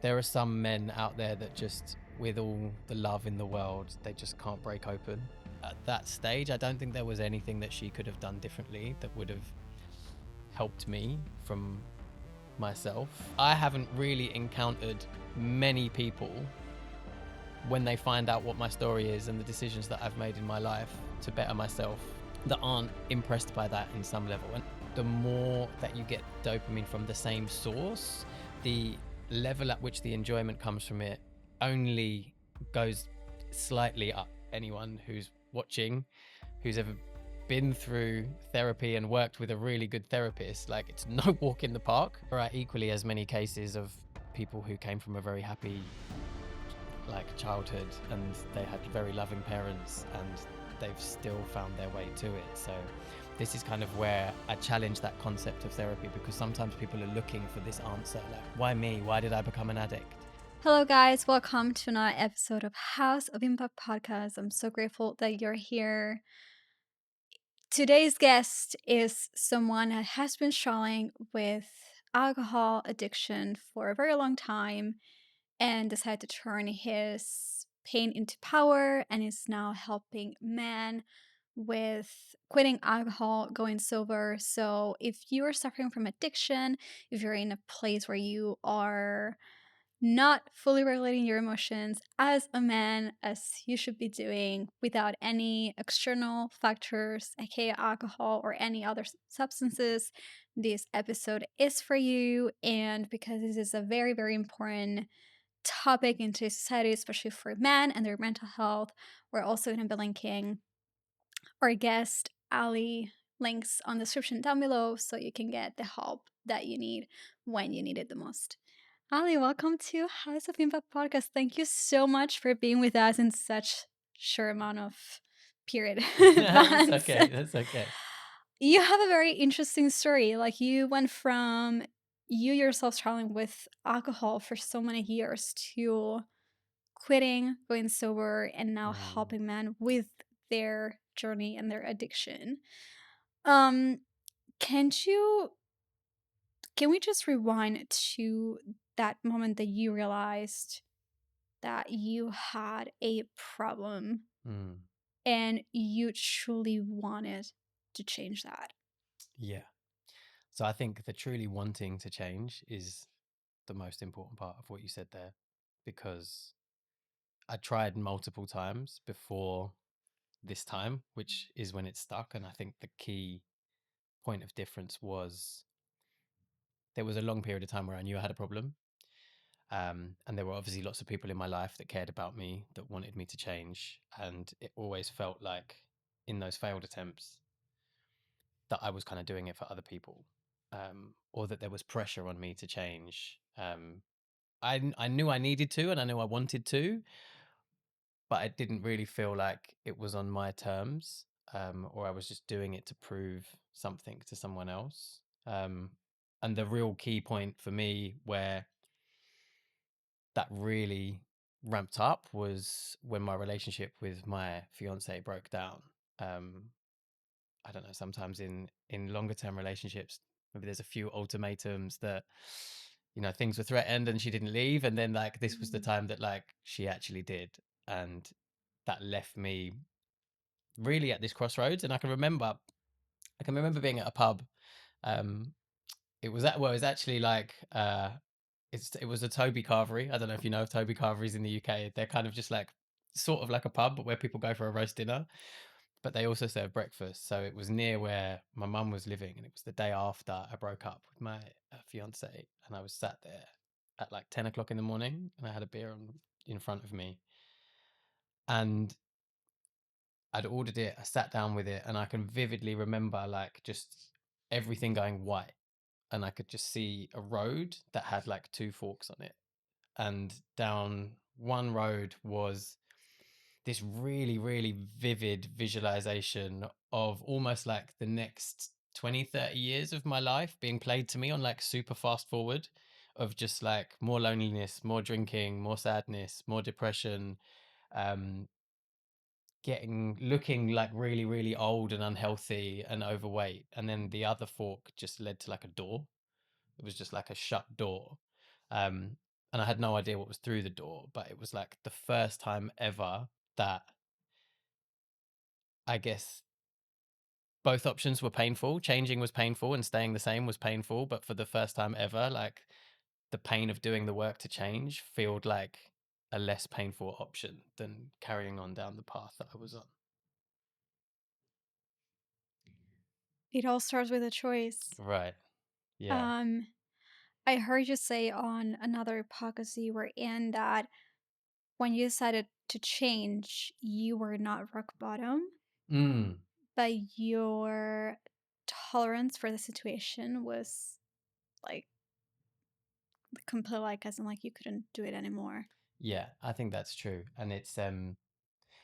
There are some men out there that just, with all the love in the world, they just can't break open. At that stage, I don't think there was anything that she could have done differently that would have helped me from myself. I haven't really encountered many people when they find out what my story is and the decisions that I've made in my life to better myself that aren't impressed by that in some level. And the more that you get dopamine from the same source, the level at which the enjoyment comes from it only goes slightly up. Anyone who's watching, who's ever been through therapy and worked with a really good therapist, like, it's no walk in the park. There are equally as many cases of people who came from a very happy childhood and they had very loving parents and they've still found their way to it. So this is kind of where I challenge that concept of therapy, because sometimes people are looking for this answer, like, why me? Why did I become an addict? Hello, guys. Welcome to another episode of House of Impact podcast. I'm so grateful that you're here. Today's guest is someone that has been struggling with alcohol addiction for a very long time and decided to turn his pain into power and is now helping men with quitting alcohol, going sober. So, if you are suffering from addiction, if you're in a place where you are not fully regulating your emotions as a man, as you should be doing without any external factors, aka alcohol or any other substances, this episode is for you. And because this is a very, very important topic in today's society, especially for men and their mental health, we're also going to be linking our guest, Ali, links on the description down below so you can get the help that you need when you need it the most. Ali, welcome to House of Impact podcast. Thank you so much for being with us in such short amount of period That's advance. okay. That's okay. You have a very interesting story. Like, you went from you yourself struggling with alcohol for so many years to quitting, going sober, and now helping men with their journey and their addiction. Um, can you can we just rewind to that moment that you realized that you had a problem Mm. and you truly wanted to change that? Yeah. So I think the truly wanting to change is the most important part of what you said there, because I tried multiple times before this time, which is when it stuck. And I think the key point of difference was there was a long period of time where I knew I had a problem. And there were obviously lots of people in my life that cared about me, that wanted me to change. And it always felt like in those failed attempts that I was kind of doing it for other people, or that there was pressure on me to change. I knew I needed to, and I knew I wanted to, but I didn't really feel like it was on my terms, or I was just doing it to prove something to someone else. And the real key point for me where that really ramped up was when my relationship with my fiance broke down. Um, I don't know, sometimes in longer term relationships, maybe there's a few ultimatums that, things were threatened and she didn't leave, and then like this was the time that like she actually did, and that left me really at this crossroads. And I can remember being at a pub. um it was actually like it was a Toby Carvery. I don't know if you know of Toby Carveries in the UK. They're kind of just like sort of like a pub, but where people go for a roast dinner, but they also serve breakfast. So it was near where my mum was living, and it was the day after I broke up with my fiance, and I was sat there at like 10 o'clock in the morning, and I had a beer in front of me, and I'd ordered it. I sat down with it, and I can vividly remember like just everything going white, and I could just see a road that had like two forks on it, and down one road was this really, really vivid visualization of almost like the next 20, 30 years of my life being played to me on like super fast forward, of just like more loneliness, more drinking, more sadness, more depression, um, looking like really, really old and unhealthy and overweight. And then the other fork just led to like a door. It was just like a shut door. Um, and I had no idea what was through the door, but it was like the first time ever that I guess both options were painful. Changing was painful and staying the same was painful, but for the first time ever, like the pain of doing the work to change felt like a less painful option than carrying on down the path that I was on. It all starts with a choice. Right. Yeah. Um, I heard you say on another podcast you were in that when you decided to change, you were not rock bottom, Mm. but your tolerance for the situation was like complete, like as in like you couldn't do it anymore. Yeah, I think that's true. And it's a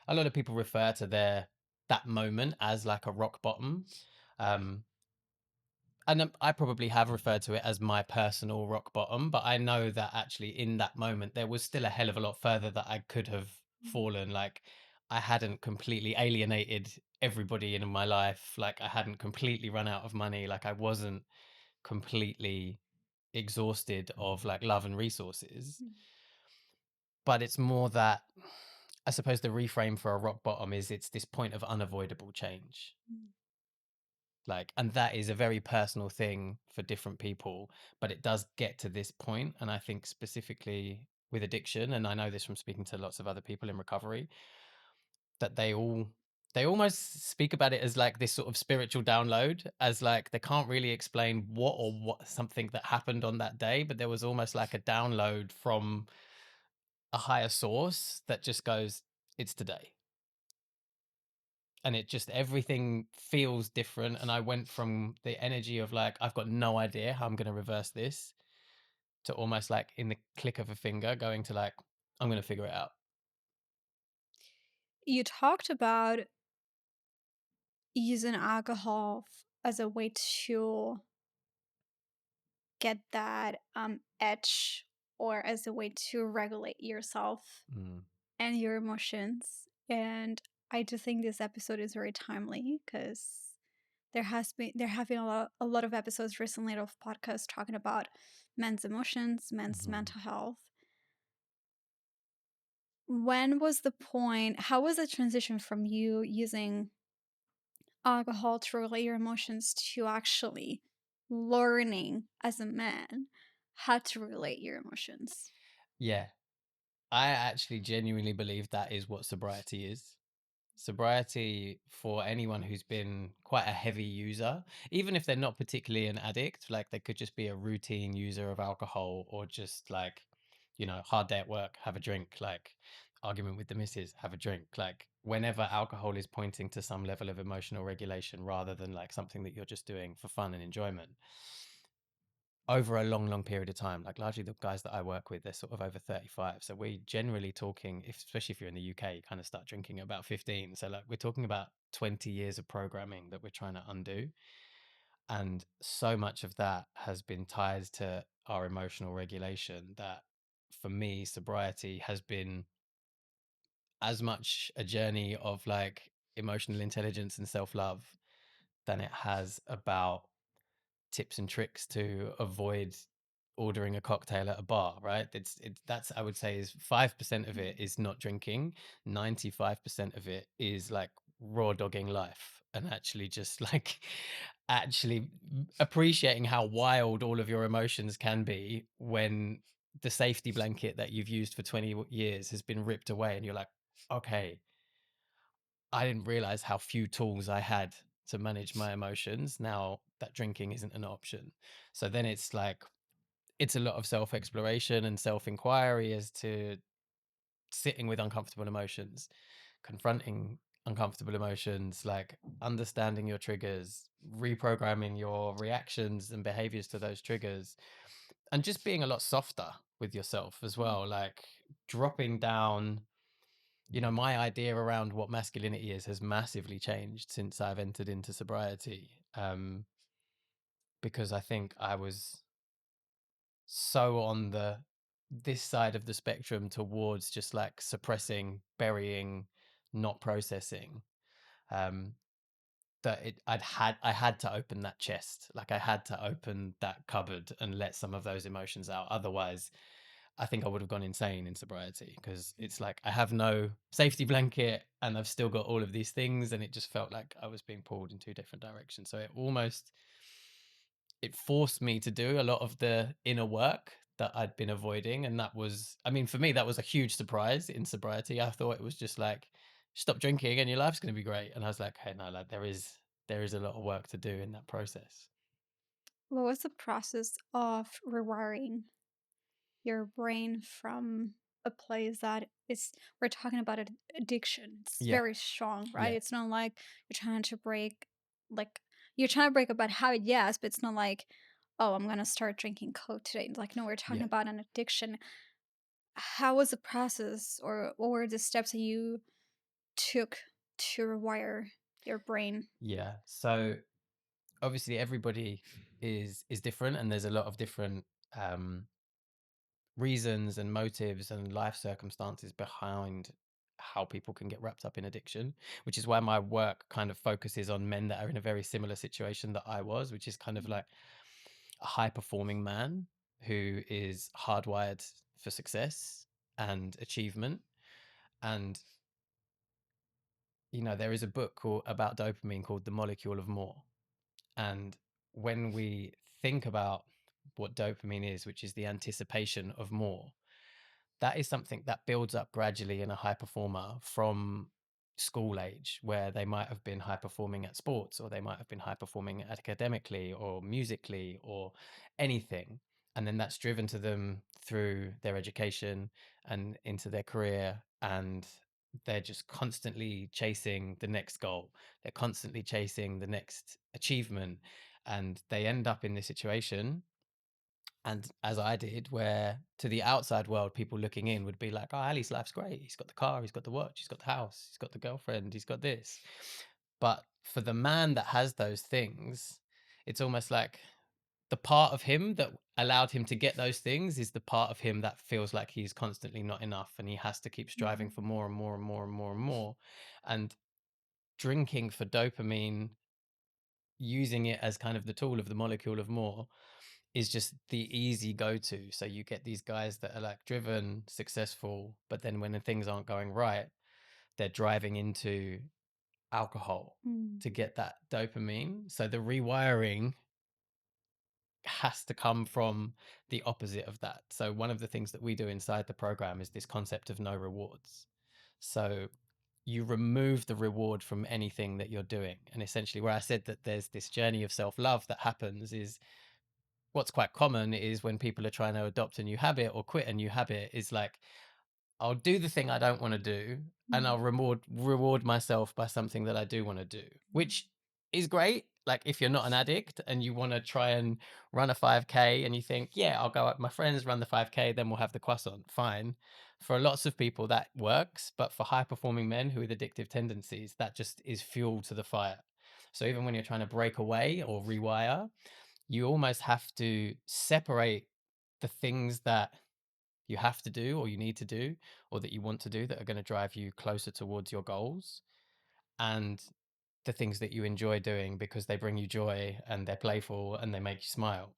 lot of people refer to that moment as like a rock bottom. Um and I probably have referred to it as my personal rock bottom, but I know that actually in that moment there was still a hell of a lot further that I could have fallen. Like I hadn't completely alienated everybody in my life. Like I hadn't completely run out of money. Like I wasn't completely exhausted of like love and resources. Mm, But it's more that I suppose the reframe for a rock bottom is it's this point of unavoidable change. mm. Like, and that is a very personal thing for different people, but it does get to this point. And I think specifically with addiction, and I know this from speaking to lots of other people in recovery, that they almost speak about it as like this sort of spiritual download, as like they can't really explain what something that happened on that day, but there was almost like a download from a higher source that just goes, it's today. And it just everything feels different. And I went from the energy of like, I've got no idea how I'm going to reverse this, to almost like in the click of a finger going to like, I'm going to figure it out. You talked about using alcohol as a way to get that edge or as a way to regulate yourself Mm. and your emotions. And I do think this episode is very timely because there have been a lot of episodes recently of podcasts talking about men's emotions, men's Hmm. mental health. When was the point? How was the transition from you using alcohol to regulate your emotions to actually learning as a man how to regulate your emotions? Yeah. I actually genuinely believe that is what sobriety is. Sobriety, for anyone who's been quite a heavy user, even if they're not particularly an addict, like they could just be a routine user of alcohol, or just like, hard day at work, have a drink, like argument with the missus, have a drink. Like whenever alcohol is pointing to some level of emotional regulation rather than like something that you're just doing for fun and enjoyment, over a long, long period of time, like largely the guys that I work with, they're sort of over 35. So we're generally talking, especially if you're in the UK, you kind of start drinking at about 15. So like we're talking about 20 years of programming that we're trying to undo. And so much of that has been tied to our emotional regulation that for me, sobriety has been as much a journey of like emotional intelligence and self-love than it has about tips and tricks to avoid ordering a cocktail at a bar, right? That's I would say is 5% of it is not drinking, 95% of it is like raw dogging life and actually just like actually appreciating how wild all of your emotions can be when the safety blanket that you've used for 20 years has been ripped away and you're like, okay, I didn't realize how few tools I had to manage my emotions. Now that drinking isn't an option. So then it's like, it's a lot of self exploration and self inquiry as to sitting with uncomfortable emotions, confronting uncomfortable emotions, like understanding your triggers, reprogramming your reactions and behaviors to those triggers, and just being a lot softer with yourself as well. Like dropping down, my idea around what masculinity is has massively changed since I've entered into sobriety. Because I think I was so on this side of the spectrum towards just like suppressing, burying, not processing. Um, that I had to open that chest, like I had to open that cupboard and let some of those emotions out. Otherwise, I think I would have gone insane in sobriety, because it's like I have no safety blanket and I've still got all of these things, and it just felt like I was being pulled in two different directions. So it forced me to do a lot of the inner work that I'd been avoiding. And that was, I mean, for me, that was a huge surprise in sobriety. I thought it was just like, stop drinking and your life's going to be great. And I was like, hey, no, like there is a lot of work to do in that process. What was the process of rewiring your brain from a place that is, we're talking about addiction. It's Yeah. very strong, right? Yeah. It's not like you're trying to break, like, you're trying to break a bad habit, yes, but it's not like, oh, I'm gonna start drinking Coke today. Like, no, we're talking Yeah. about an addiction. How was the process, or what were the steps that you took to rewire your brain? Yeah. So obviously everybody is different, and there's a lot of different um reasons and motives and life circumstances behind how people can get wrapped up in addiction, which is why my work kind of focuses on men that are in a very similar situation that I was, which is kind of like a high performing man who is hardwired for success and achievement. And there is a book about dopamine called The Molecule of More. And when we think about what dopamine is, which is the anticipation of more, that is something that builds up gradually in a high performer from school age, where they might have been high performing at sports, or they might have been high performing academically or musically or anything. And then that's driven to them through their education and into their career. And they're just constantly chasing the next goal. They're constantly chasing the next achievement. And they end up in this situation, and as I did, where to the outside world, people looking in would be like, oh, Ali's life's great. He's got the car, he's got the watch, he's got the house, he's got the girlfriend, he's got this. But for the man that has those things, it's almost like the part of him that allowed him to get those things is the part of him that feels like he's constantly not enough, and he has to keep striving Mhm. for more and more and more and more and more. And drinking for dopamine, using it as kind of the tool of the molecule of more, is just the easy go-to. So you get these guys that are like driven, successful, but then when the things aren't going right, they're driving into alcohol Mm. to get that dopamine. So the rewiring has to come from the opposite of that. So one of the things that we do inside the program is this concept of no rewards. So you remove the reward from anything that you're doing. And essentially, where I said that there's this journey of self-love that happens, is what's quite common is when people are trying to adopt a new habit or quit a new habit, is like, I'll do the thing I don't want to do, and I'll Mm. reward myself by something that I do want to do, which is great. Like if you're not an addict and you want to try and run a 5K and you think, yeah, I'll go out with my friends, run the 5K, then we'll have the croissant. Fine. For lots of people that works, but for high performing men who with addictive tendencies, that just is fuel to the fire. So even when you're trying to break away or rewire, you almost have to separate the things that you have to do or you need to do or that you want to do that are going to drive you closer towards your goals, and the things that you enjoy doing because they bring you joy and they're playful and they make you smile.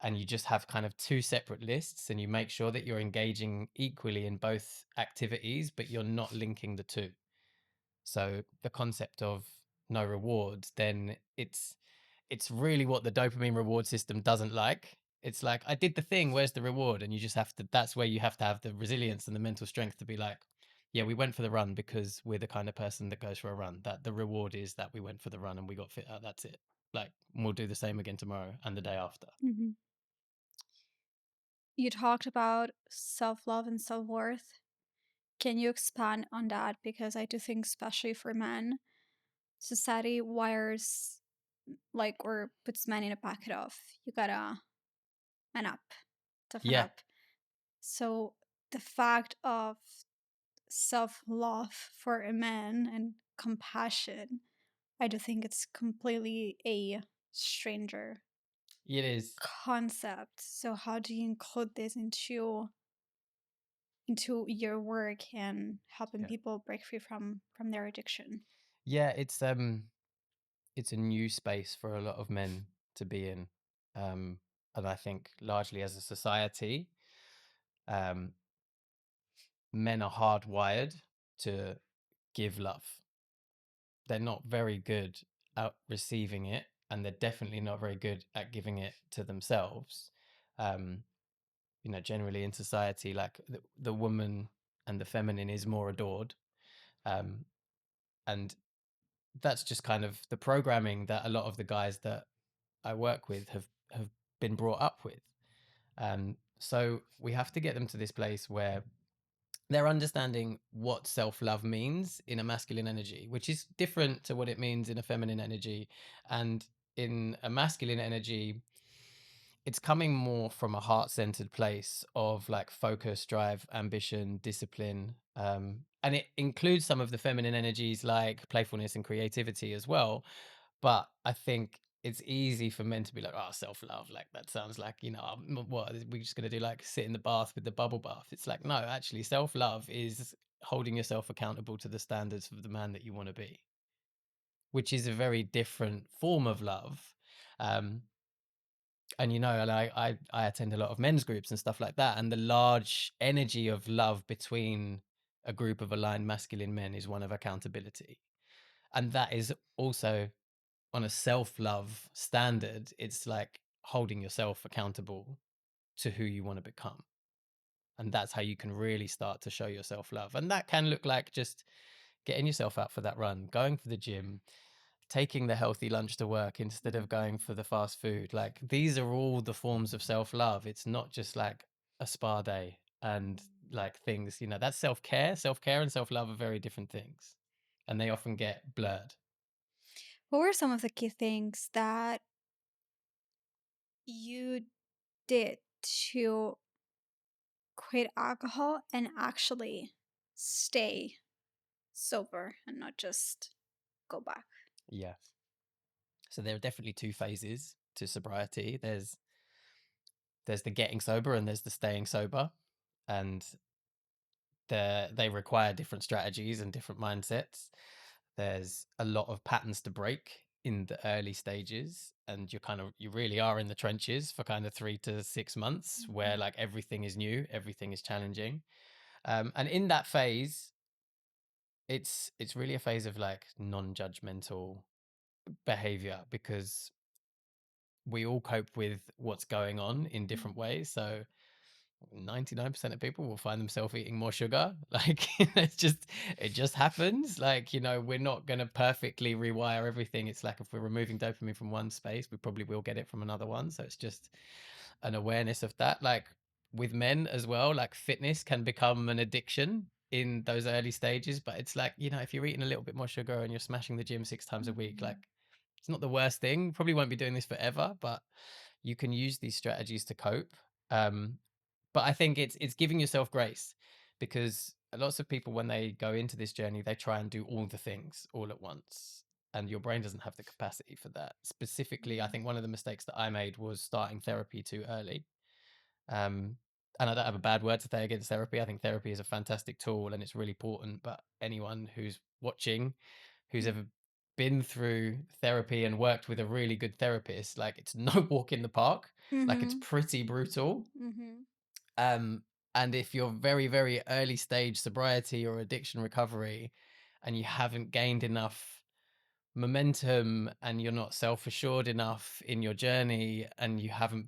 And you just have kind of two separate lists, and you make sure that you're engaging equally in both activities, but you're not linking the two. So the concept of no rewards, then it's really what the dopamine reward system doesn't like. It's like, I did the thing, where's the reward? And you just have to, that's where you have to have the resilience and the mental strength to be like, yeah, we went for the run because we're the kind of person that goes for a run. That the reward is that we went for the run and we got fit out. That's it. Like, we'll do the same again tomorrow and the day after. Mhm. You talked about self love and self worth. Can you expand on that? Because I do think, especially for men, society wires, like, or puts men in a bucket of, you gotta man up, toughen Yeah, up. So the fact of self love for a man and compassion, I do think it's completely a stranger it is. concept. So how do you include this into your work and helping Yeah. people break free from their addiction? Yeah, it's a new space for a lot of men to be in. And I think largely as a society, um, men are hardwired to give love. They're not very good at receiving it, and they're definitely not very good at giving it to themselves. Um, generally in society, like the woman and the feminine is more adored. Um, and that's just kind of the programming that a lot of the guys that I work with have been brought up with. So we have to get them to this place where they're understanding what self-love means in a masculine energy, which is different to what it means in a feminine energy. And in a masculine energy, it's coming more from a heart-centered place of like focus, drive, ambition, discipline. And it includes some of the feminine energies like playfulness and creativity as well. But I think it's easy for men to be like, oh, self-love, like that sounds like, what we're just going to do, like sit in the bath with the bubble bath. It's like, no, actually self-love is holding yourself accountable to the standards of the man that you want to be, which is a very different form of love. um and I attend a lot of men's groups and stuff like that, and the large energy of love between a group of aligned masculine men is one of accountability. And that is also, on a self-love standard, it's like holding yourself accountable to who you want to become. And that's how you can really start to show yourself love. And that can look like just getting yourself out for that run, going for the gym, taking the healthy lunch to work instead of going for the fast food. Like, these are all the forms of self-love. It's not just like a spa day and like things, that's self-care. Self-care and self-love are very different things, and they often get blurred. What were some of the key things that you did to quit alcohol and actually stay sober and not just go back? Yeah. So there are definitely two phases to sobriety. There's the getting sober and there's the staying sober, and they require different strategies and different mindsets. There's a lot of patterns to break in the early stages, and you really are in the trenches for kind of 3 to 6 months, where like everything is new, everything is challenging. And in that phase, it's really a phase of like non-judgmental behavior, because we all cope with what's going on in different ways. So 99% of people will find themselves eating more sugar. Like, it just happens. Like, we're not going to perfectly rewire everything. It's like, if we're removing dopamine from one space, we probably will get it from another one. So it's just an awareness of that. Like, with men as well, like fitness can become an addiction in those early stages. But it's like, if you're eating a little bit more sugar and you're smashing the gym 6 times a week, like, it's not the worst thing. Probably won't be doing this forever, but you can use these strategies to cope. Um, but I think it's giving yourself grace, because lots of people, when they go into this journey, they try and do all the things all at once, and your brain doesn't have the capacity for that. Specifically, I think one of the mistakes that I made was starting therapy too early. Um, and I don't have a bad word to say against therapy. I think therapy is a fantastic tool and it's really important. But anyone who's watching, who's ever been through therapy and worked with a really good therapist, like, it's no walk in the park. Like, it's Mm-hmm. pretty brutal. Mm-hmm. Um, and if you're very, very early stage sobriety or addiction recovery, and you haven't gained enough momentum, and you're not self-assured enough in your journey, and you haven't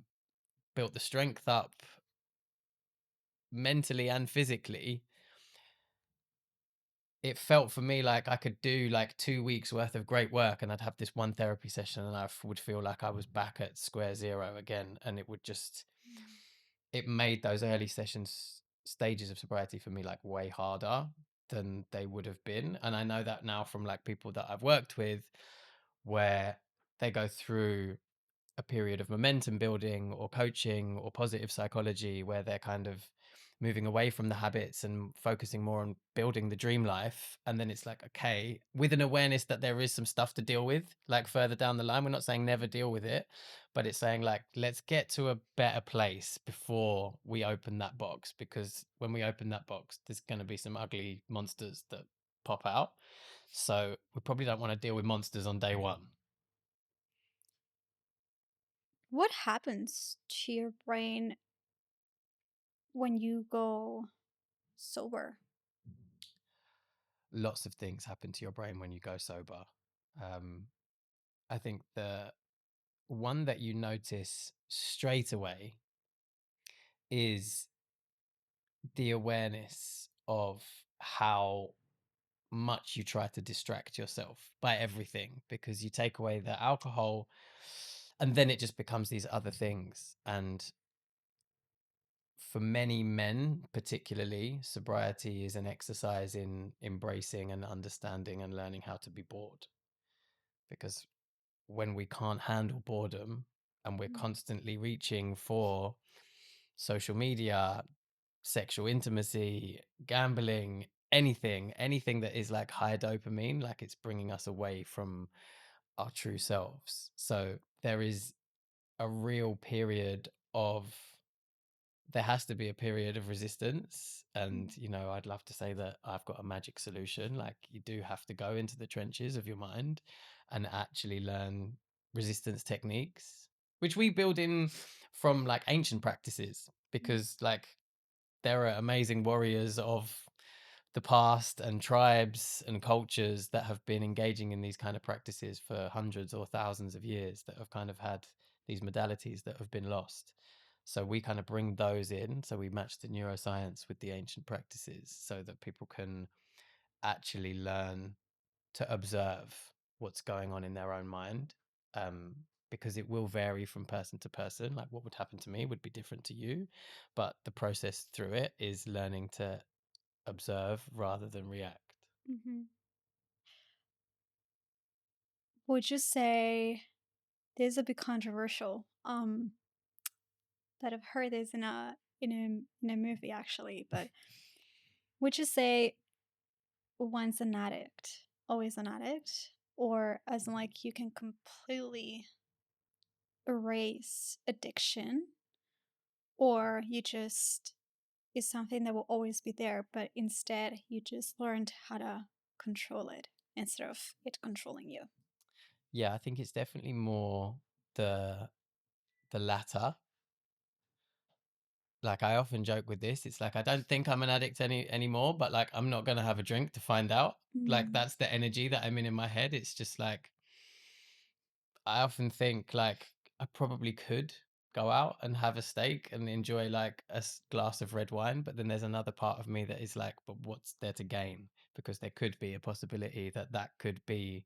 built the strength up mentally and physically, it felt for me like I could do like 2 weeks worth of great work, and I'd have this one therapy session, and I would feel like I was back at square zero again. And it made those early stages of sobriety for me like way harder than they would have been. And I know that now from like people that I've worked with, where they go through a period of momentum building or coaching or positive psychology, where they're kind of moving away from the habits and focusing more on building the dream life. And then it's like, okay, with an awareness that there is some stuff to deal with, like further down the line. We're not saying never deal with it, but it's saying like, let's get to a better place before we open that box. Because when we open that box, there's going to be some ugly monsters that pop out. So we probably don't want to deal with monsters on day one. What happens to your brain when you go sober? Lots of things happen to your brain when you go sober. I think the one that you notice straight away is the awareness of how much you try to distract yourself by everything, because you take away the alcohol and then it just becomes these other things. And for many men, particularly, sobriety is an exercise in embracing and understanding and learning how to be bored. Because when we can't handle boredom and we're constantly reaching for social media, sexual intimacy, gambling, anything that is like high dopamine, like it's bringing us away from our true selves. So there is a real period of there has to be a period of resistance. And I'd love to say that I've got a magic solution. Like, you do have to go into the trenches of your mind and actually learn resistance techniques, which we build in from like ancient practices, because like there are amazing warriors of the past and tribes and cultures that have been engaging in these kind of practices for hundreds or thousands of years, that have kind of had these modalities that have been lost. So we kind of bring those in. So we match the neuroscience with the ancient practices so that people can actually learn to observe what's going on in their own mind. Because it will vary from person to person. Like, what would happen to me would be different to you, but the process through it is learning to observe rather than react. Mm-hmm. Would you say this is a bit controversial? That I've heard this in a movie actually, but would you say once an addict, always an addict, or as in like you can completely erase addiction, or you just is something that will always be there, but instead you just learned how to control it instead of it controlling you? Yeah, I think it's definitely more the latter. Like, I often joke with this. It's like, I don't think I'm an addict anymore, but like, I'm not gonna have a drink to find out. Like, Mm. that's the energy that I'm in my head. It's just like, I often think like I probably could go out and have a steak and enjoy like a glass of red wine, but then there's another part of me that is like, but what's there to gain? Because there could be a possibility that that could be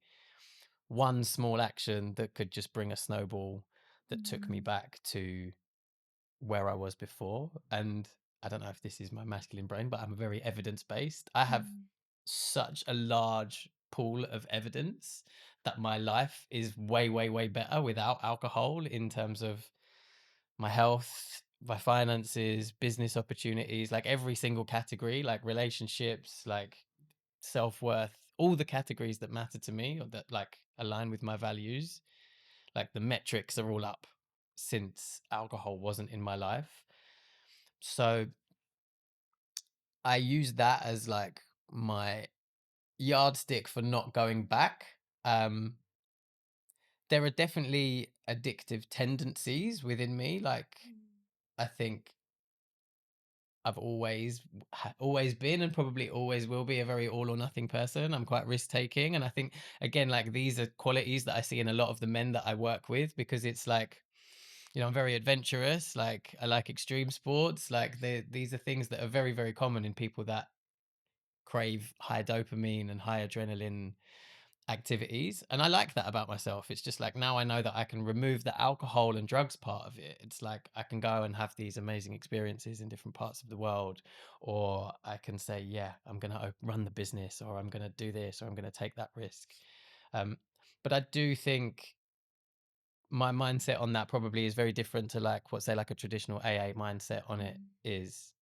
one small action that could just bring a snowball that took me Mm. back to where I was before. And I don't know if this is my masculine brain, but I'm very evidence based. I have Mm. such a large pool of evidence that my life is way, way, way better without alcohol, in terms of my health, my finances, business opportunities, like every single category, like relationships, like self-worth, all the categories that matter to me or that like align with my values, like the metrics are all up since alcohol wasn't in my life. So I use that as like my yardstick for not going back. um there are definitely addictive tendencies within me. Like, I think I've always been and probably always will be a very all or nothing person. I'm quite risk taking, and I think, again, like, these are qualities that I see in a lot of the men that I work with, because it's like, I'm very adventurous. Like, I like extreme sports. Like, these are things that are very, very common in people that crave high dopamine and high adrenaline activities. And I like that about myself. It's just like, now I know that I can remove the alcohol and drugs part of it. It's like I can go and have these amazing experiences in different parts of the world, or I can say, yeah, I'm going to run the business, or I'm going to do this, or I'm going to take that risk. um, but I do think my mindset on that probably is very different to like what, say, like a traditional AA mindset on it Mm. is.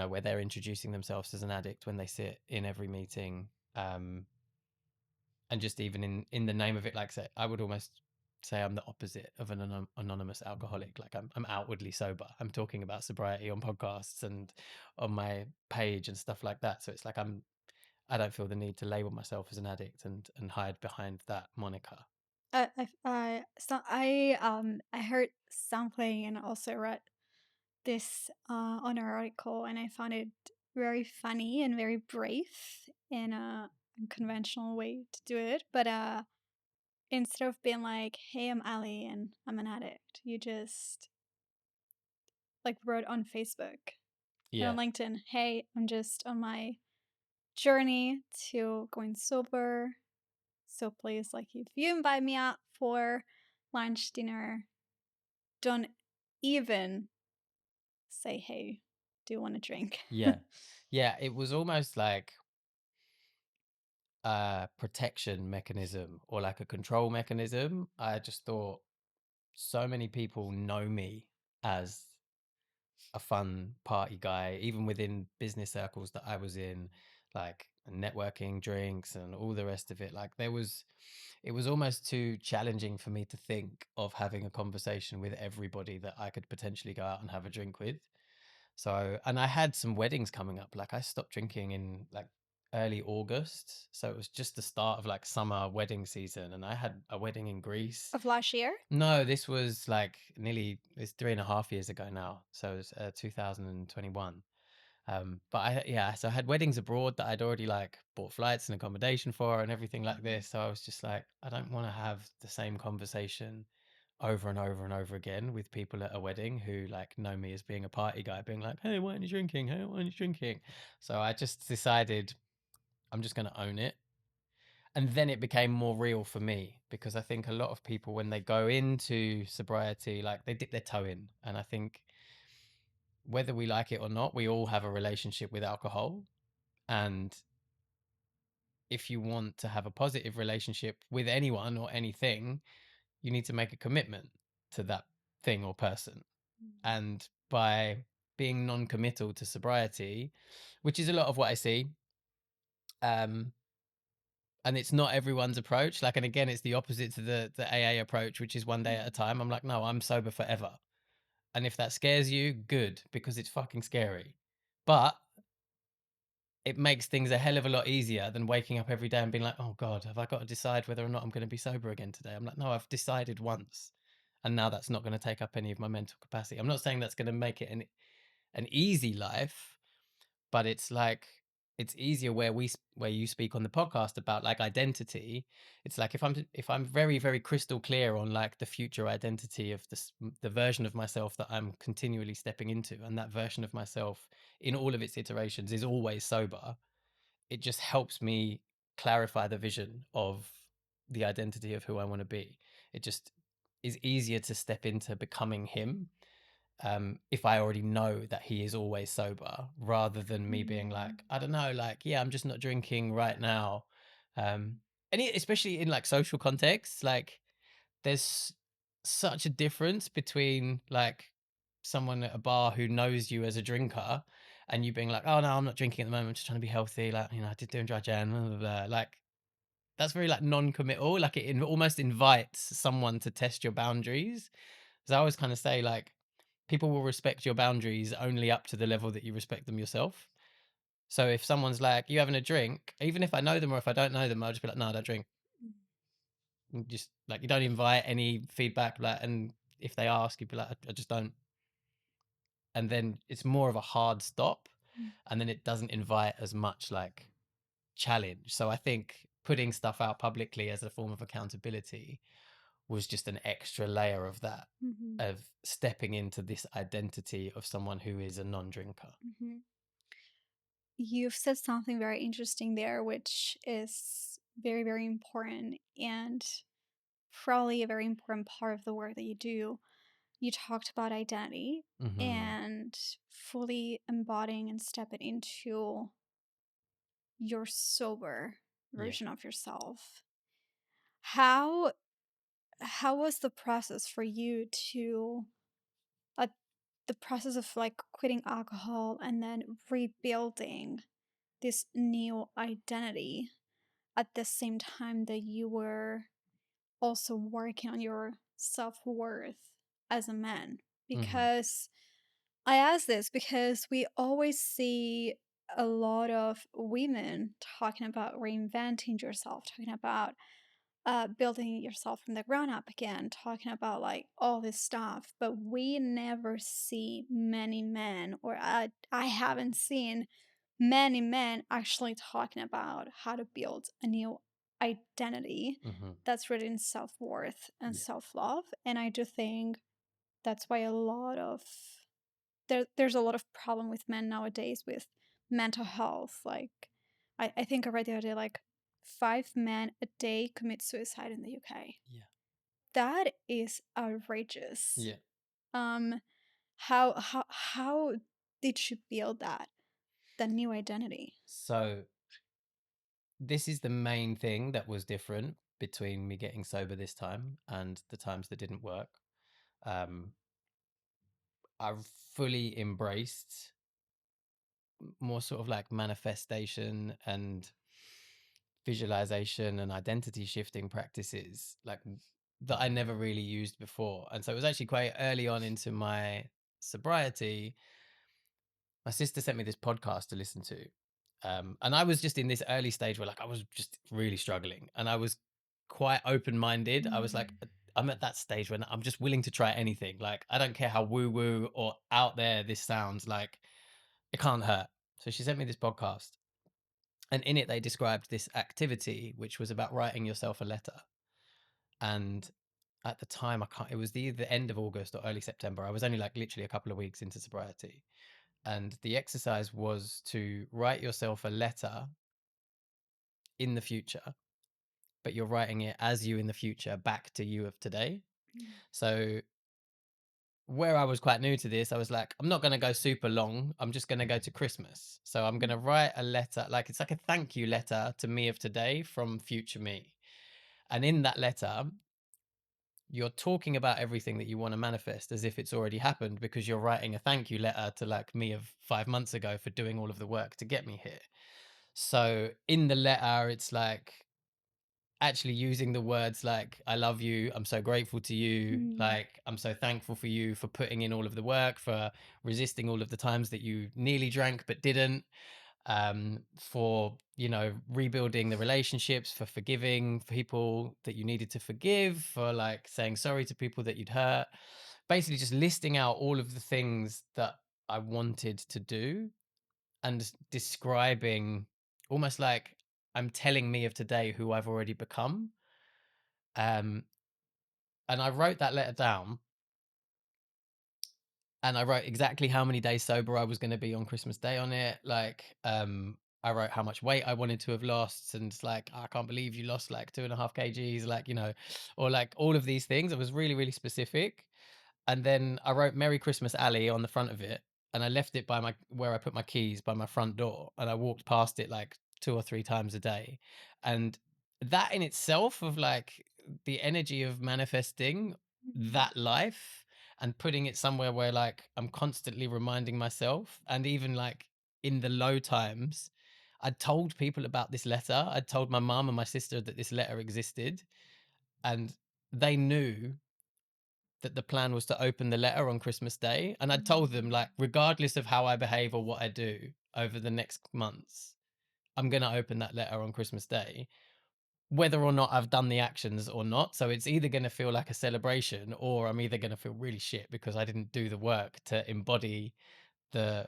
Where they're introducing themselves as an addict when they sit in every meeting. And just even in the name of it, like, say, I would almost say I'm the opposite of an anonymous alcoholic. Like, I'm outwardly sober. I'm talking about sobriety on podcasts and on my page and stuff like that. So it's like, I don't feel the need to label myself as an addict and hide behind that moniker. I heard something and also read this on an article, and I found it very funny and very brave in a unconventional way to do it. But instead of being like, "Hey, I'm Ali and I'm an addict," you just like wrote on Facebook and on Yeah. LinkedIn, "Hey, I'm just on my journey to going sober. So please, like, if you invite me out for lunch, dinner, don't even say, hey, do you want to drink?" Yeah. Yeah. It was almost like a protection mechanism or like a control mechanism. I just thought so many people know me as a fun party guy, even within business circles that I was in, like networking, drinks, and all the rest of it. Like it was almost too challenging for me to think of having a conversation with everybody that I could potentially go out and have a drink with. So, and I had some weddings coming up. Like I stopped drinking in like early August. So it was just the start of like summer wedding season. And I had a wedding in Greece. Of last year? No, this was like it's 3.5 years ago now. So it was 2021. But yeah, so I had weddings abroad that I'd already like bought flights and accommodation for and everything like Mhm. this. So I was just like, I don't want to have the same conversation over and over and over again with people at a wedding who like know me as being a party guy, being like, hey, why aren't you drinking? Hey, why aren't you drinking? So I just decided I'm just going to own it. And then it became more real for me because I think a lot of people, when they go into sobriety, like they dip their toe in. And I think whether we like it or not, we all have a relationship with alcohol. And if you want to have a positive relationship with anyone or anything, you need to make a commitment to that thing or person. And by being non-committal to sobriety, which is a lot of what I see, um, and it's not everyone's approach. Like, and again, it's the opposite to the AA approach, which is one day at a time. I'm like, no, I'm sober forever. And if that scares you, good, because it's fucking scary. But it makes things a hell of a lot easier than waking up every day and being like, oh God, have I got to decide whether or not I'm going to be sober again today? I'm like, no, I've decided once. And now that's not going to take up any of my mental capacity. I'm not saying that's going to make it an easy life, but it's like it's easier where you speak on the podcast about like identity. It's like if I'm very very crystal clear on like the future identity of the version of myself that I'm continually stepping into, and that version of myself in all of its iterations is always sober, it just helps me clarify the vision of the identity of who I want to be. It just is easier to step into becoming him, if I already know that he is always sober, rather than me being like, I don't know, like, yeah, I'm just not drinking right now. Um, especially in like social contexts, like there's such a difference between like someone at a bar who knows you as a drinker and you being like, oh no, I'm not drinking at the moment, I'm just trying to be healthy. Like, I did doing dry Jan, blah, blah, blah. Like that's very like non-committal. Like it almost invites someone to test your boundaries. So I always kind of say like, people will respect your boundaries only up to the level that you respect them yourself. So if someone's like, you having a drink, even if I know them or if I don't know them, I'll just be like, no, I don't drink. And just like, you don't invite any feedback. Like, and if they ask, you'd be like, I just don't. And then it's more of a hard stop. And then it doesn't invite as much like challenge. So I think putting stuff out publicly as a form of accountability was just an extra layer of that, Mhm. of stepping into this identity of someone who is a non-drinker. Mhm. You've said something very interesting there, which is very, very important and probably a very important part of the work that you do. You talked about identity Hmm. and fully embodying and stepping into your sober Yeah. version of yourself. How how was the process for you to uh, the process of like quitting alcohol and then rebuilding this new identity at the same time that you were also working on your self-worth as a man? Hmm. Because I ask this because we always see a lot of women talking about reinventing yourself, talking about building yourself from the ground up again, talking about like all this stuff, but we never see many men, or I haven't seen many men actually talking about how to build a new identity Hmm. that's rooted in self-worth and Yeah. self-love. And I do think that's why there's a lot of problem with men nowadays with mental health. Like I think I read the other day, like 5 men a day commit suicide in the UK. Yeah. That is outrageous. Yeah. Um, how did you build that new identity? So this is the main thing that was different between me getting sober this time and the times that didn't work. Um, I've fully embraced more sort of like manifestation and visualization and identity shifting practices like that I never really used before. And so it was actually quite early on into my sobriety. My sister sent me this podcast to listen to. And I was just in this early stage where like I was just really struggling and I was quite open minded. I was like, Mm. I'm at that stage when I'm just willing to try anything. Like, I don't care how woo woo or out there this sounds, like, it can't hurt. So she sent me this podcast. And in it, they described this activity, which was about writing yourself a letter. And at the time, I can't, it was the end of August or early September. I was only like literally a couple of weeks into sobriety. And the exercise was to write yourself a letter in the future, but you're writing it as you in the future back to you of today. Mm. So where I was quite new to this, I was like, I'm not going to go super long. I'm just going to go to Christmas. So I'm going to write a letter, like it's like a thank you letter to me of today from future me. And in that letter, you're talking about everything that you want to manifest as if it's already happened because you're writing a thank you letter to like me of 5 months ago for doing all of the work to get me here. So in the letter, it's like actually using the words like, I love you, I'm so grateful to you, Mm. like, I'm so thankful for you for putting in all of the work, for resisting all of the times that you nearly drank but didn't, for, you know, rebuilding the relationships, for forgiving people that you needed to forgive, for like saying sorry to people that you'd hurt. Basically, just listing out all of the things that I wanted to do and describing almost like I'm telling me of today who I've already become. Um, and I wrote that letter down and I wrote exactly how many days sober I was going to be on Christmas Day on it. Like, I wrote how much weight I wanted to have lost, and it's like, I can't believe you lost like 2.5 kgs, like, you know, or like all of these things. It was really, really specific. And then I wrote Merry Christmas Alley on the front of it, and I left it by my where I put my keys by my front door, and I walked past it like 2 or 3 times a day. And that in itself of like the energy of manifesting Mm. that life and putting it somewhere where like I'm constantly reminding myself, and even like in the low times, I'd told people about this letter. I'd told my mom and my sister that this letter existed, and they knew that the plan was to open the letter on Christmas Day. And I'd told them, Mm. like, regardless of how I behave or what I do over the next months, I'm going to open that letter on Christmas Day, whether or not I've done the actions or not. So it's either going to feel like a celebration or I'm either going to feel really shit because I didn't do the work to embody the,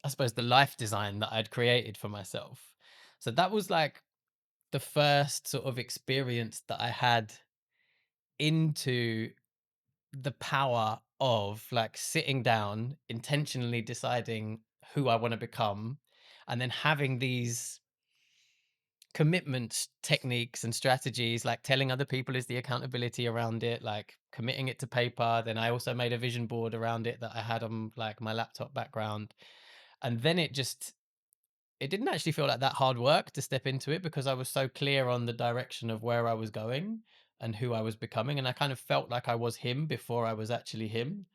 I suppose, the life design that I'd created for myself. So that was like the first sort of experience that I had into the power of like sitting down, intentionally deciding who I want to become, and then having these commitment techniques and strategies, like telling other people is the accountability around it, like committing it to paper. Then I also made a vision board around it that I had on like my laptop background. And then it didn't actually feel like that hard work to step into it because I was so clear on the direction of where I was going and who I was becoming. And I kind of felt like I was him before I was actually him.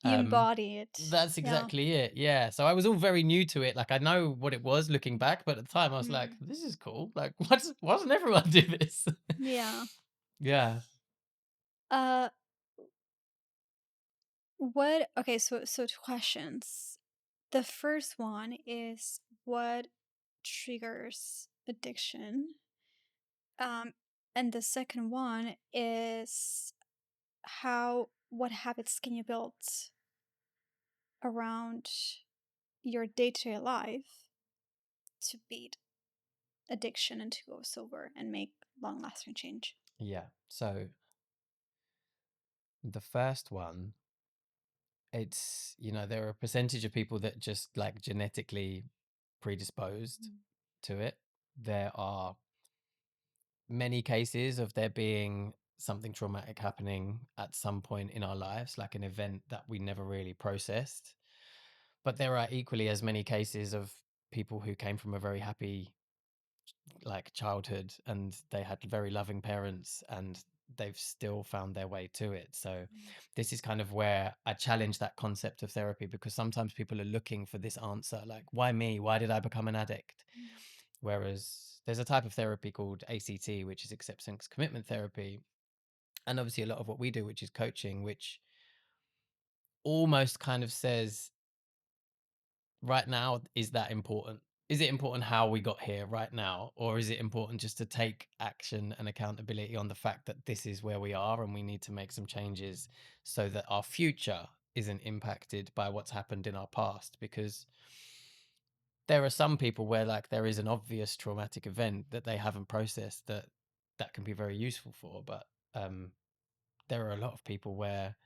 You Um, embody it. that's Yeah. exactly it. Yeah. So I was all very new to it. Like I know what it was looking back, but at the time I was like, Mm. this is cool. Like, why doesn't everyone do this? Yeah. Yeah. Uh what okay, so two questions. The first one is what triggers addiction? And the second one is what habits can you build around your day-to-day life to beat addiction and to go sober and make long-lasting change? Yeah. So the first one, it's, there are a percentage of people that just like genetically predisposed Mm. to it. There are many cases of there being something traumatic happening at some point in our lives, like an event that we never really processed. But there are equally as many cases of people who came from a very happy like childhood and they had very loving parents and they've still found their way to it. So Mm. this is kind of where I challenge that concept of therapy, because sometimes people are looking for this answer, like, why me? Why did I become an addict? Mm. Whereas there's a type of therapy called ACT, which is acceptance commitment therapy. And obviously a lot of what we do, which is coaching, which almost kind of says, right now, is that important? Is it important how we got here right now? Or is it important just to take action and accountability on the fact that this is where we are and we need to make some changes so that our future isn't impacted by what's happened in our past? Because there are some people where like there is an obvious traumatic event that they haven't processed that can be very useful for. But there are a lot of people where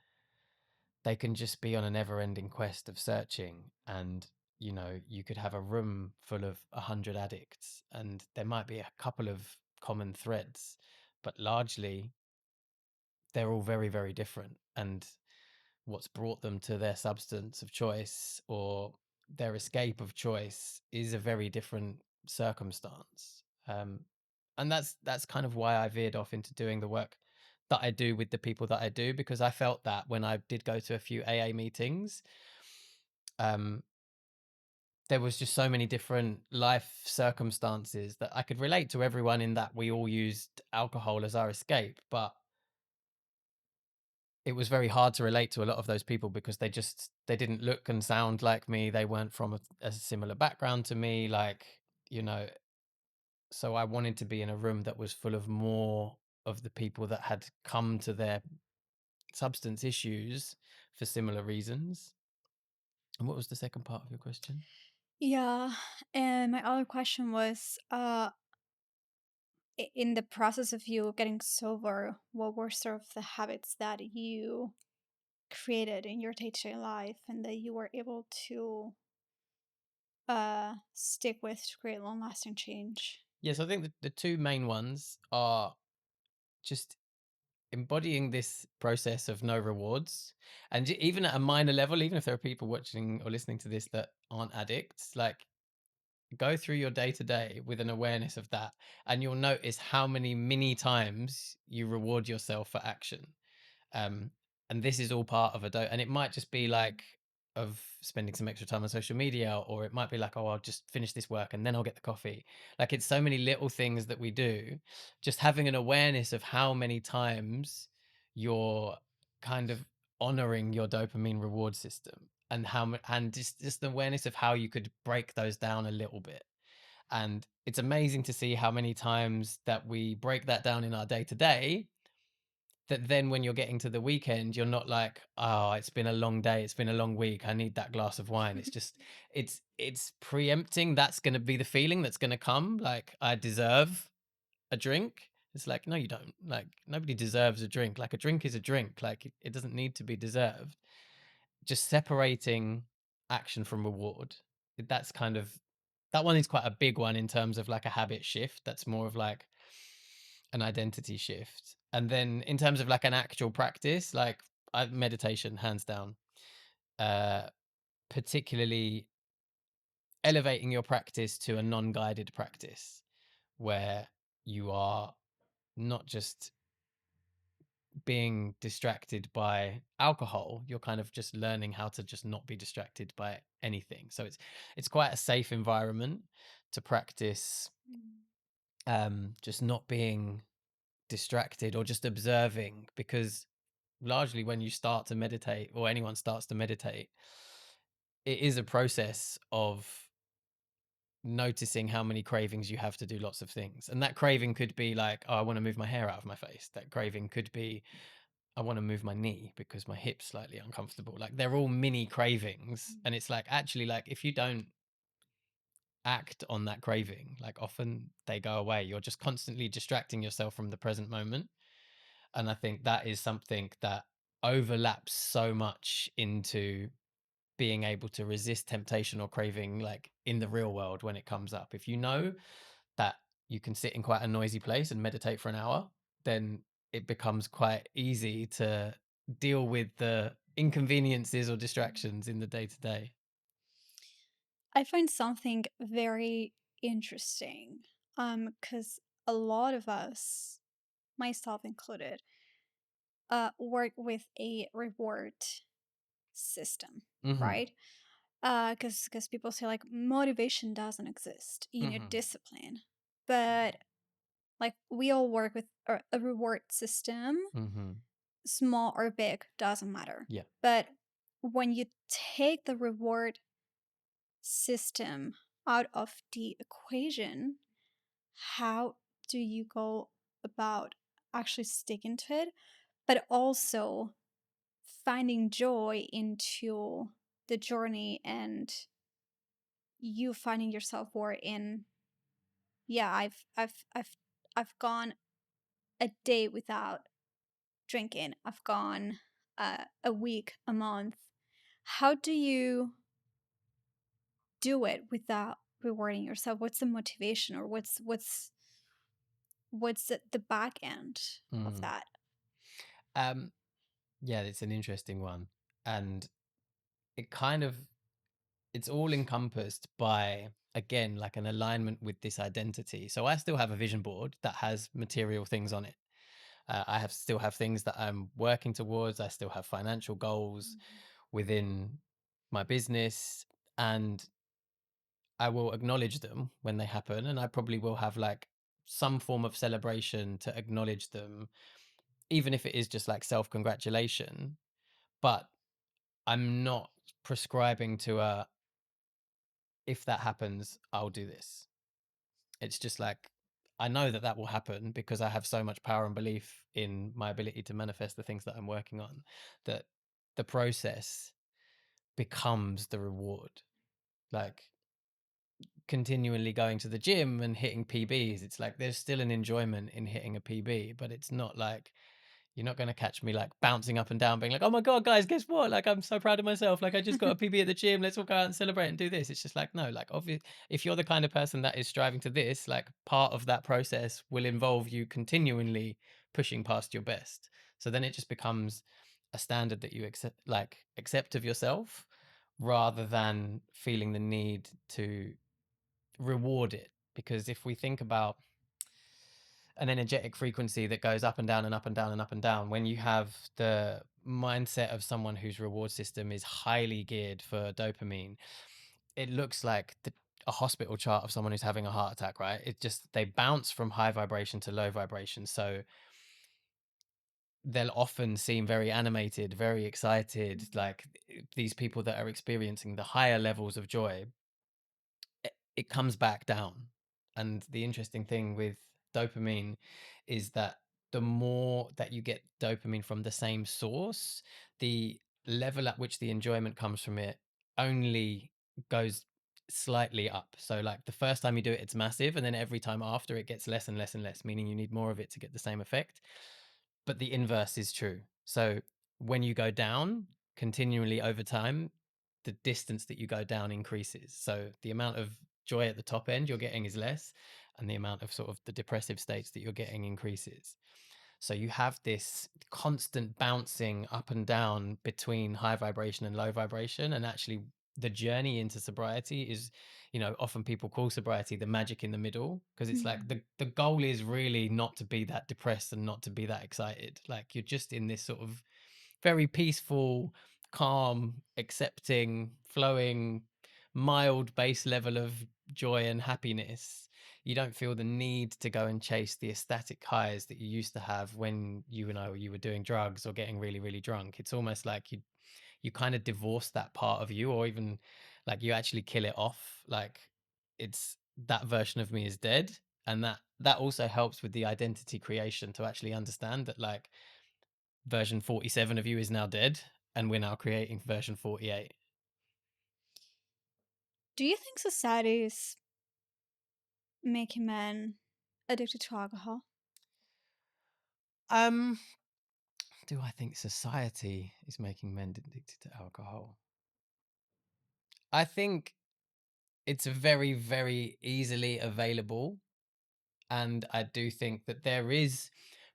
they can just be on a never ending quest of searching, and you could have a room full of 100 addicts and there might be a couple of common threads, but largely they're all very, very different, and what's brought them to their substance of choice or their escape of choice is a very different circumstance. And that's kind of why I veered off into doing the work that I do with the people that I do, because I felt that when I did go to a few AA meetings, um, there was just so many different life circumstances that I could relate to everyone, in that we all used alcohol as our escape. But it was very hard to relate to a lot of those people because they didn't look and sound like me. They weren't from a similar background to me, like, you know, so I wanted to be in a room that was full of more of the people that had come to their substance issues for similar reasons. And what was the second part of your question? Yeah, and my other question was, in the process of you getting sober, what were sort of the habits that you created in your day-to-day life and that you were able to stick with to create long-lasting change? Yes, I think the two main ones are just embodying this process of no rewards. And even at a minor level, even if there are people watching or listening to this that aren't addicts, like, go through your day to day with an awareness of that, and you'll notice how many mini times you reward yourself for action. um and this is all part of and it might just be Mm. like of spending some extra time on social media, or it might be like, oh, I'll just finish this work and then I'll get the coffee. Like, it's so many little things that we do. Just having an awareness of how many times you're kind of honoring your dopamine reward system, and and just the awareness of how you could break those down a little bit. And it's amazing to see how many times that we break that down in our day to day, that then when you're getting to the weekend, you're not like, oh, it's been a long day, it's been a long week, I need that glass of wine. It's just, it's preempting that's going to be the feeling that's going to come, like, I deserve a drink. It's like, no, you don't. Like, nobody deserves a drink. Like, a drink is a drink. Like, it doesn't need to be deserved. Just separating action from reward, that's kind of, that one is quite a big one in terms of like a habit shift. That's more of like an identity shift. And then in terms of like an actual practice, like, meditation, hands down. uh Particularly elevating your practice to a non-guided practice, where you are not just being distracted by alcohol, you're kind of just learning how to just not be distracted by anything. So it's quite a safe environment to practice, Mm. just not being distracted or just observing. Because largely when you start to meditate, or anyone starts to meditate, it is a process of noticing how many cravings you have to do lots of things. And that craving could be like, oh, I want to move my hair out of my face. That craving could be, I want to move my knee because my hip's slightly uncomfortable. Like they're all mini cravings. And it's like, actually, like if you don't act on that craving, like often they go away. You're just constantly distracting yourself from the present moment. And I think that is something that overlaps so much into being able to resist temptation or craving, like in the real world when it comes up. If you know that you can sit in quite a noisy place and meditate for an hour, then it becomes quite easy to deal with the inconveniences or distractions in the day to day. I find something very interesting, because a lot of us, myself included, work with a reward system, Hmm. right? Because people say like motivation doesn't exist, you need Hmm. discipline, but like we all work with a reward system, Hmm. small or big, doesn't matter. Yeah. But when you take the reward system out of the equation, how do you go about actually sticking to it, but also finding joy into the journey and you finding yourself more in, yeah, I've gone a day without drinking, I've gone a week, a month. How do you do it without rewarding yourself? What's the motivation, or what's the back end of Mm. that? Um, yeah, it's an interesting one. And it kind of, it's all encompassed by, again, like an alignment with this identity. So I still have a vision board that has material things on it. I have still have things that I'm working towards. I still have financial goals within my business, and I will acknowledge them when they happen. And I probably will have like some form of celebration to acknowledge them, even if it is just like self congratulation. But I'm not prescribing to a, if that happens, I'll do this. It's just like, I know that that will happen because I have so much power and belief in my ability to manifest the things that I'm working on, that the process becomes the reward. Like continually going to the gym and hitting PBs, it's like there's still an enjoyment in hitting a PB, but it's not like, you're not going to catch me like bouncing up and down, being like, oh my God, guys, guess what? Like, I'm so proud of myself. Like, I just got a PB at the gym. Let's all go out and celebrate and do this. It's just like, no, like, obviously, if you're the kind of person that is striving to this, like, part of that process will involve you continually pushing past your best. So then it just becomes a standard that you accept of yourself rather than feeling the need to reward it. Because if we think about an energetic frequency that goes up and down and up and down and up and down, when you have the mindset of someone whose reward system is highly geared for dopamine, it looks like a hospital chart of someone who's having a heart attack, right? It just, they bounce from high vibration to low vibration. So they'll often seem very animated, very excited, like these people that are experiencing the higher levels of joy, it comes back down. And the interesting thing with dopamine is that the more that you get dopamine from the same source, the level at which the enjoyment comes from it only goes slightly up. So, like the first time you do it, it's massive. And then every time after, it gets less and less and less, meaning you need more of it to get the same effect. But the inverse is true. So, when you go down continually over time, the distance that you go down increases. So the amount of joy at the top end you're getting is less, and the amount of sort of the depressive states that you're getting increases. So you have this constant bouncing up and down between high vibration and low vibration. And actually, the journey into sobriety is, often people call sobriety the magic in the middle, because it's like Mhm. the goal is really not to be that depressed and not to be that excited. Like you're just in this sort of very peaceful, calm, accepting, flowing, mild base level of joy and happiness. You don't feel the need to go and chase the ecstatic highs that you used to have when you were doing drugs or getting really, really drunk. It's almost like you kind of divorce that part of you, or even like you actually kill it off. Like it's that version of me is dead, and that also helps with the identity creation to actually understand that like version 47 of you is now dead and we're now creating version 48. Do you think society is making men addicted to alcohol? um do I think society is making men addicted to alcohol? I think it's very, very easily available. And I do think that there is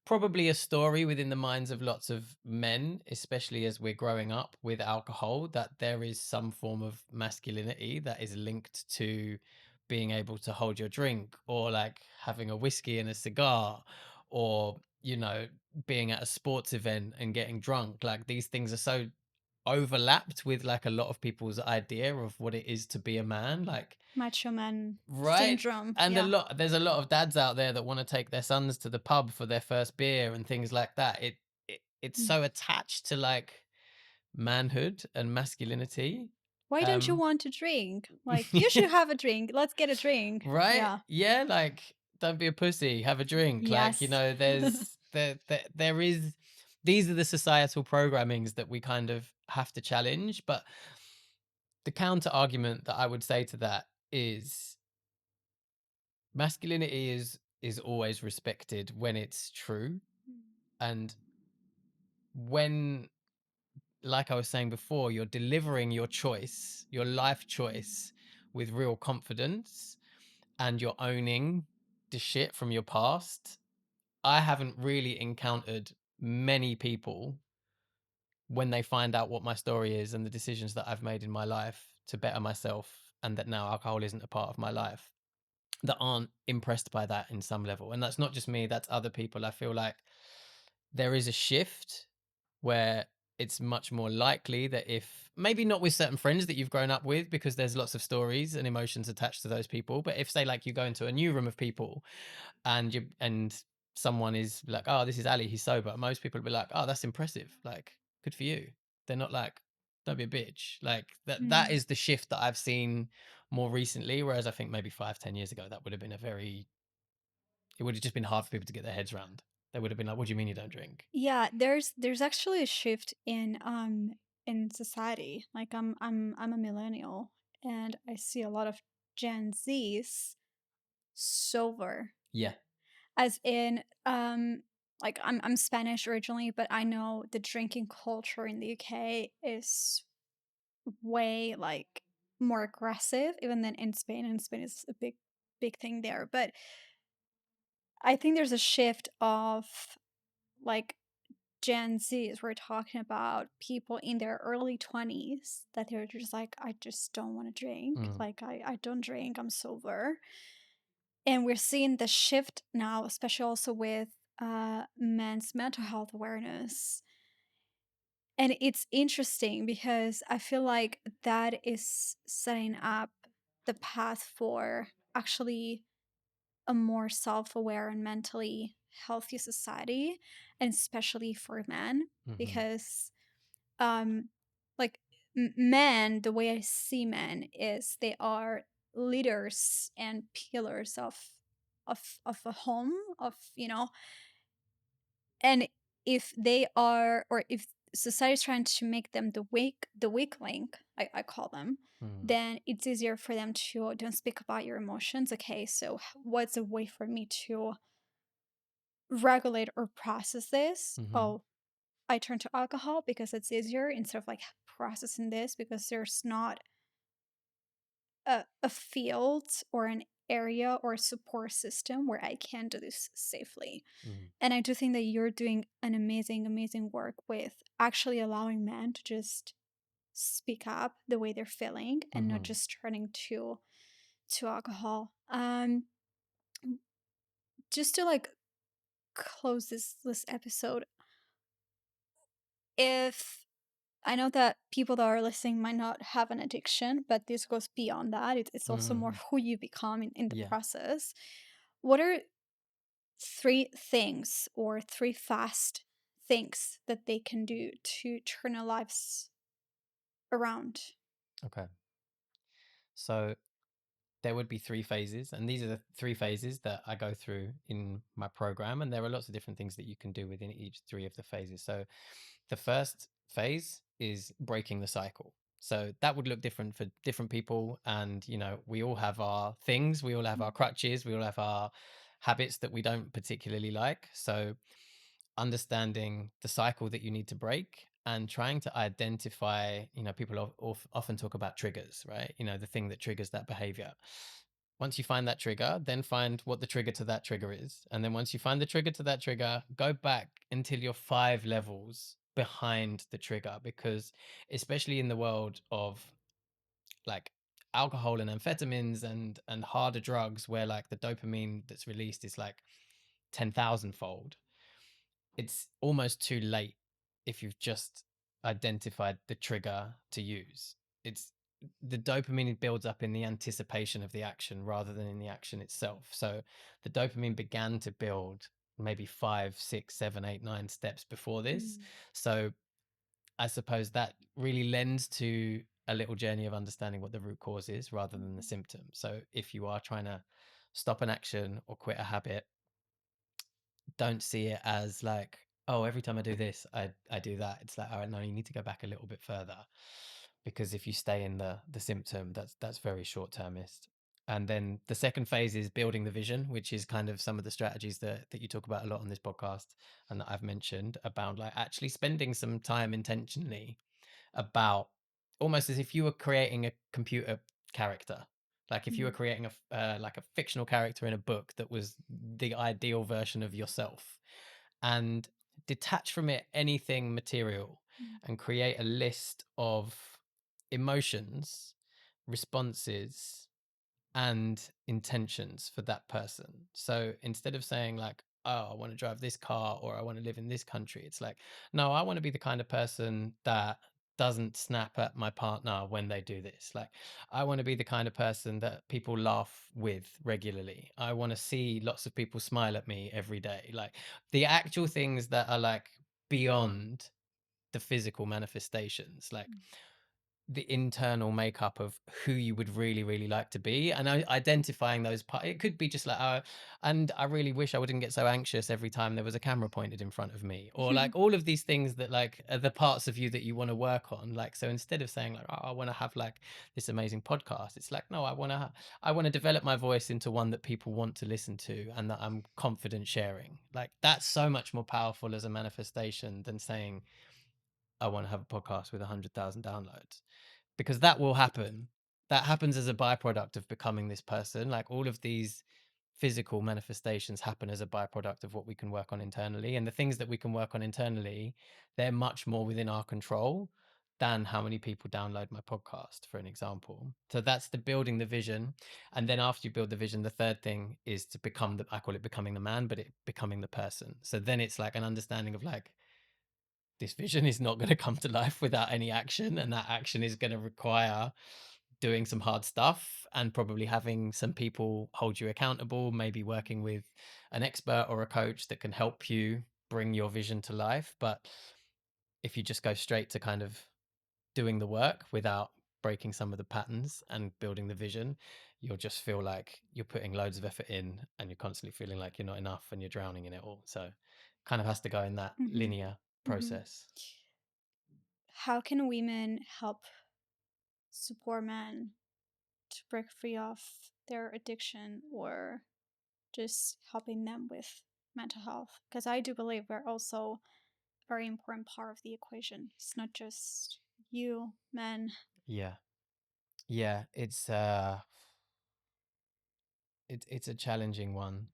probably a story within the minds of lots of men, especially as we're growing up with alcohol, that there is some form of masculinity that is linked to being able to hold your drink, or like having a whiskey and a cigar, or, you know, being at a sports event and getting drunk. Like these things are so overlapped with like a lot of people's idea of what it is to be a man. Like, Macho man right. syndrome. And Yeah. there's a lot of dads out there that want to take their sons to the pub for their first beer and things like that. It's Mm. so attached to like manhood and masculinity. Why don't you Um want to drink? Like, you should have a drink. Let's get a drink. right? Yeah. Yeah, like don't be a pussy, have a drink. Like, you Yes. know, there is these are the societal programmings that we kind of have to challenge, but the counter argument that I would say to that is masculinity is always respected when it's true, and when, like I was saying before, you're delivering your choice, your life choice, with real confidence, and you're owning the shit from your past. I haven't really encountered many people when they find out what my story is and the decisions that I've made in my life to better myself, and that now alcohol isn't a part of my life, that aren't impressed by that in some level. And that's not just me, that's other people. I feel like there is a shift where it's much more likely that, if maybe not with certain friends that you've grown up with, because there's lots of stories and emotions attached to those people, but if, say, like you go into a new room of people and someone is like, oh, this is Ali, he's sober, most people will be like, oh, that's impressive, like, good for you. They're not like, don't be a bitch. Like that Mm. is the shift that I've seen more recently, whereas I think maybe 5-10 years ago that would have been it would have just been hard for people to get their heads around. They would have been like, what do you mean you don't drink? Yeah, there's actually a shift in society. Like I'm a millennial and I see a lot of Gen Zs sober. Yeah. As in like I'm Spanish originally, but I know the drinking culture in the UK is way like more aggressive even than in Spain, and Spain is a big thing there. But I think there's a shift of like Gen Zs, we're talking about people in their early 20s that they're just like, I just don't want to drink. Mm. Like, I don't drink, I'm sober. And we're seeing the shift now, especially also with men's mental health awareness. And it's interesting because I feel like that is setting up the path for actually a more self aware and mentally healthy society, and especially for men, Mm-hmm. because um like men, the way I see men is they are leaders and pillars of a home, of and if they are, or if society is trying to make them the weak link, I call them, Mm. then it's easier for them to don't speak about your emotions. Okay, so what's a way for me to regulate or process this? Mm-hmm. Oh, I turn to alcohol because it's easier, instead of like processing this because there's not a field or an area or a support system where I can do this safely. Mm. And I do think that you're doing an amazing work with actually allowing men to just speak up the way they're feeling and not Mm-hmm. just turning to alcohol. Just to like close this episode, if I know that people that are listening might not have an addiction, but this goes beyond that. It's also more Mm. who you become in the Yeah. process. What are three things or three fast things that they can do to turn their lives around? Okay. So there would be three phases, and these are the three phases that I go through in my program, and there are lots of different things that you can do within each three of the phases. So the first phase is breaking the cycle. So that would look different for different people, and we all have our things, we all have our crutches, we all have our habits that we don't particularly like. So understanding the cycle that you need to break and trying to identify, people often talk about triggers, right? The thing that triggers that behavior. Once you find that trigger, then find what the trigger to that trigger is. And then once you find the trigger to that trigger, go back until you're 5 levels behind the trigger. Because especially in the world of like alcohol and amphetamines and harder drugs, where like the dopamine that's released is like 10,000 fold, it's almost too late if you've just identified the trigger to use. It's the dopamine builds up in the anticipation of the action rather than in the action itself. So the dopamine began to build maybe 5, 6, 7, 8, 9 steps before this. Mm. So I suppose that really lends to a little journey of understanding what the root cause is rather than the Mhm. symptom. So if you are trying to stop an action or quit a habit, don't see it as like, oh, every time I do this, I do that. It's like, all right, no, you need to go back a little bit further, because if you stay in the symptom, that's very short termist. And then the second phase is building the vision, which is kind of some of the strategies that you talk about a lot on this podcast and that I've mentioned about, like actually spending some time intentionally about, almost as if you were creating a computer character. Like if you were Mm. creating like a fictional character in a book that was the ideal version of yourself, and detach from it anything material Mm. and create a list of emotions, responses, and intentions for that person. So instead of saying like, oh, I want to drive this car or I want to live in this country, it's like, no, I want to be the kind of person that doesn't snap at my partner when they do this. Like, I want to be the kind of person that people laugh with regularly. I want to see lots of people smile at me every day. Like the actual things that are like beyond the physical manifestations. Like Mm. the internal makeup of who you would really really like to be, and identifying those parts. It could be just like, and I really wish I wouldn't get so anxious every time there was a camera pointed in front of me, or like all of these things that like are the parts of you that you want to work on. Like, so instead of saying like, oh, I want to have like this amazing podcast, it's like, no, I want to develop my voice into one that people want to listen to and that I'm confident sharing. Like that's so much more powerful as a manifestation than saying I want to have a podcast with 100,000 downloads, because that will happen. That happens as a byproduct of becoming this person. Like all of these physical manifestations happen as a byproduct of what we can work on internally. And the things that we can work on internally, they're much more within our control than how many people download my podcast, for an example. So that's the building the vision. And then after you build the vision, the third thing is to become I call it becoming the man, but it becoming the person. So then it's like an understanding of like, this vision is not going to come to life without any action, and that action is going to require doing some hard stuff and probably having some people hold you accountable, maybe working with an expert or a coach that can help you bring your vision to life. But if you just go straight to kind of doing the work without breaking some of the patterns and building the vision, you'll just feel like you're putting loads of effort in and you're constantly feeling like you're not enough and you're drowning in it all. So kind of has to go in that Mhm. linear Mhm. process. How can women help support men to break free of their addiction, or just helping them with mental health? Because I do believe we're also a very important part of the equation. It's not just you, men. Yeah. Yeah, it's a challenging one,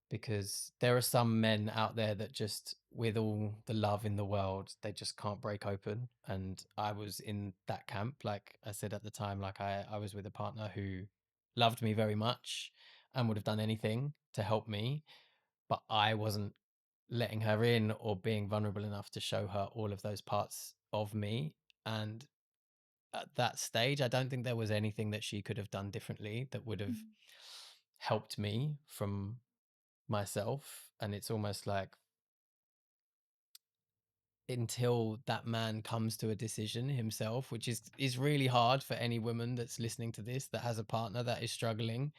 because there are some men out there that just, with all the love in the world, they just can't break open. And I was in that camp. Like I said at the time, like I was with a partner who loved me very much and would have done anything to help me, but I wasn't letting her in or being vulnerable enough to show her all of those parts of me. And at that stage, I don't think there was anything that she could have done differently that would have Mm. helped me from myself. And it's almost like until that man comes to a decision himself, which is really hard for any woman that's listening to this that has a partner that is struggling.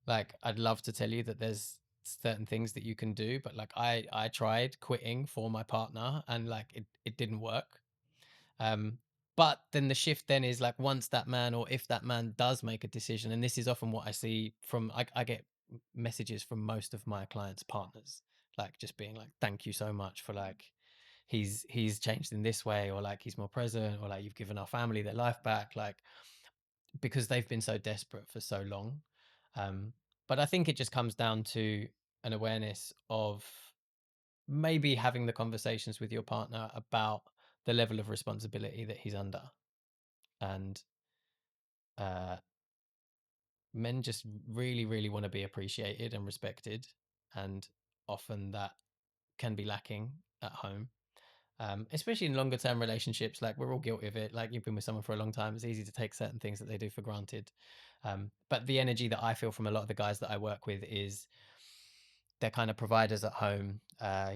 Like, I'd love to tell you that there's certain things that you can do, but like I tried quitting for my partner, and like it didn't work. um but then the shift then is like, once that man, or if that man does make a decision, and this is often what I see from, I get messages from most of my clients' partners, like just being like, thank you so much for like, he's changed in this way, or like he's more present, or like you've given our family their life back, like, because they've been so desperate for so long. But I think it just comes down to an awareness of maybe having the conversations with your partner about the level of responsibility that he's under. And uh, men just really, really want to be appreciated and respected. And often that can be lacking at home. Especially in longer term relationships. Like, we're all guilty of it. Like, you've been with someone for a long time, it's easy to take certain things that they do for granted. But the energy that I feel from a lot of the guys that I work with is they're kind of providers at home.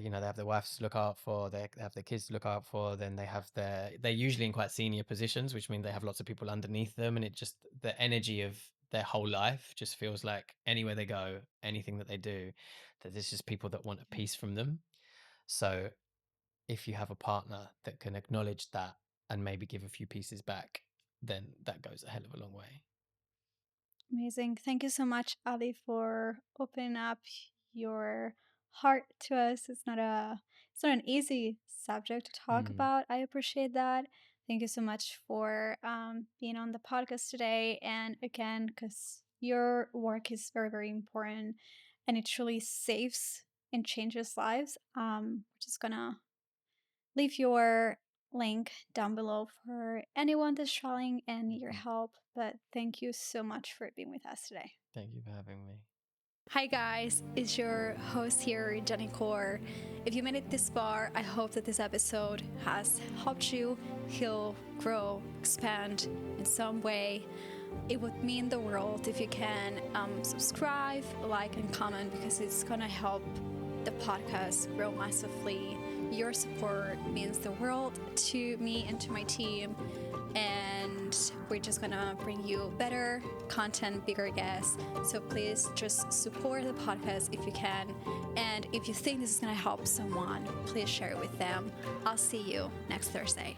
You know, they have their wives to look out for, they have their kids to look out for, then they're usually in quite senior positions, which means they have lots of people underneath them, and it just, the energy of their whole life just feels like anywhere they go, anything that they do, that there's just people that want a piece from them. So if you have a partner that can acknowledge that and maybe give a few pieces back, then that goes a hell of a long way. Amazing. Thank you so much, Ali, for opening up your heart to us. It's not an easy subject to talk Mm, about. I appreciate that. Thank you so much for being on the podcast today. And again, because your work is very, very important, and it truly saves and changes lives. We're just gonna leave your link down below for anyone that's struggling and need your mhm. help. But thank you so much for being with us today. Thank you for having me. Hi guys, it's your host here, Jenny Core. If you made it this far, I hope that this episode has helped you heal, grow, expand in some way. It would mean the world if you can subscribe, like, and comment, because it's gonna help the podcast grow massively. Your support means the world to me and to my team, and we're just gonna bring you better content, bigger guests. So please just support the podcast if you can, and if you think this is gonna help someone, please share it with them. I'll see you next Thursday.